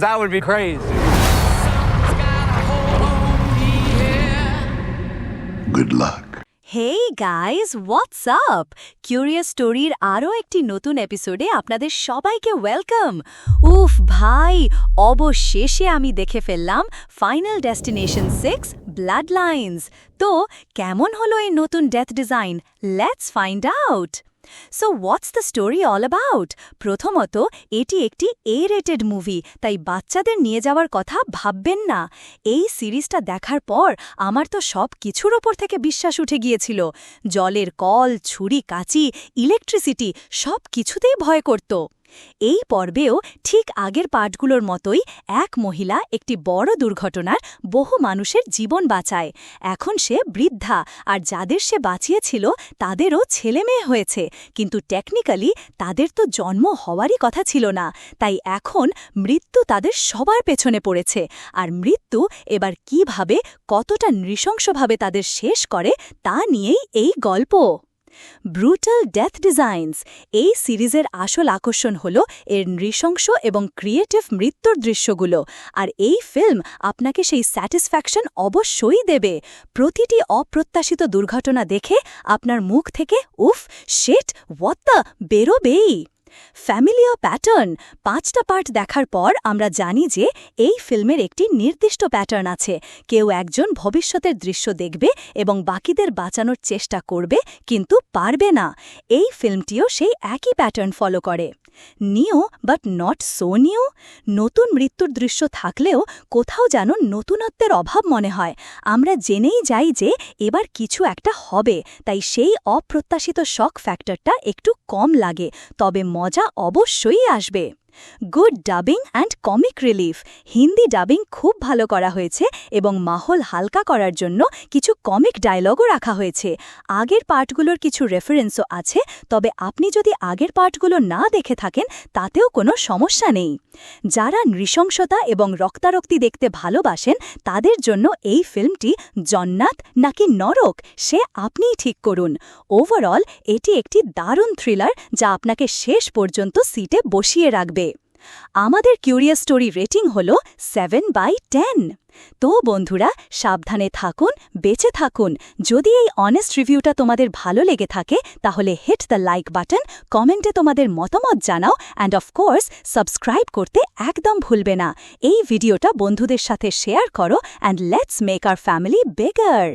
because that would be crazy. Good luck. Hey guys, what's up? Curious Storyর আরও একটি নতুন এপিসোডে আপনাদের সবাইকে ওয়েলকাম। উফ ভাই, অবশেষে আমি দেখে ফেললাম ফাইনাল ডেস্টিনেশন 6 ব্লাড লাইনস। তো কেমন হলো এই নতুন death design? Let's find out. So what's the story all about? প্রথমত, এটি একটি A-রেটেড মুভি, তাই বাচ্চাদের নিয়ে যাওয়ার কথা ভাববেন না। এই সিরিজটা দেখার পর আমার তো সব কিছুর ওপর থেকে বিশ্বাস উঠে গিয়েছিল। জলের কল, ছুরি কাঁচি, ইলেকট্রিসিটি সব কিছুতেই ভয় করত। এই পর্বেও ঠিক আগের পার্টগুলোর মতোই এক মহিলা একটি বড় দুর্ঘটনার বহু মানুষের জীবন বাঁচায়। এখন সে বৃদ্ধা, আর যাদের সে বাঁচিয়েছিল তাদেরও ছেলেমেয়ে হয়েছে, কিন্তু টেকনিক্যালি তাদের তো জন্ম হওয়ারই কথা ছিল না। তাই এখন মৃত্যু তাদের সবার পেছনে পড়েছে, আর মৃত্যু এবার কিভাবে, কতটা নৃশংসভাবে তাদের শেষ করে তা নিয়েই এই গল্প। Brutal death designs. এই সিরিজের আসল আকর্ষণ হল এর নৃশংস এবং ক্রিয়েটিভ মৃত্যুর দৃশ্যগুলো, আর এই ফিল্ম আপনাকে সেই স্যাটিসফ্যাকশন অবশ্যই দেবে। প্রতিটি অপ্রত্যাশিত দুর্ঘটনা দেখে আপনার মুখ থেকে উফ, শিট, হোয়াট দ্য বেরোবেই। Familiar pattern. 5টা পার্ট দেখার পর আমরা জানি যে এই ফিল্মের একটি নির্দিষ্ট প্যাটার্ন আছে। কেউ একজন ভবিষ্যতের দৃশ্য দেখবে এবং বাকিদের বাঁচানোর চেষ্টা করবে, কিন্তু পারবে না। এই ফিল্মটিও সেই একই প্যাটার্ন ফলো করে। New but not so new. নতুন মৃত্যুর দৃশ্য থাকলেও কোথাও যেন নতুনত্বের অভাব মনে হয়। আমরা জেনেই যাই যে এবার কিছু একটা হবে, তাই সেই অপ্রত্যাশিত শক ফ্যাক্টরটা একটু কম লাগে, তবে মজা অবশ্যই আসবে। Good dubbing and comic relief. Hindi dubbing খুব ভালো করা হয়েছে এবং মাহল হালকা করার জন্য কিছু কমিক ডায়লগও রাখা হয়েছে। আগের পার্টগুলোর কিছু রেফারেন্সও আছে, তবে আপনি যদি আগের পার্টগুলো না দেখে থাকেন তাতেও কোনো সমস্যা নেই। যারা নৃশংসতা এবং রক্তারক্তি দেখতে ভালোবাসেন তাদের জন্য এই ফিল্মটি জন্নাত নাকি নরক, সে আপনিই ঠিক করুন। ওভারঅল এটি একটি দারুণ থ্রিলার যা আপনাকে শেষ পর্যন্ত সিটে বসিয়ে রাখবে। আমাদের কিউরিয়াস স্টোরি রেটিং হল 7/10। তো বন্ধুরা, সাবধানে থাকুন, বেঁচে থাকুন। যদি এই অনেস্ট রিভিউটা তোমাদের ভালো লেগে থাকে তাহলে হিট দ্য লাইক বাটন, কমেন্টে তোমাদের মতামত জানাও, অ্যান্ড অফকোর্স সাবস্ক্রাইব করতে একদম ভুলবে না। এই ভিডিওটা বন্ধুদের সাথে শেয়ার করো, and let's make our family bigger.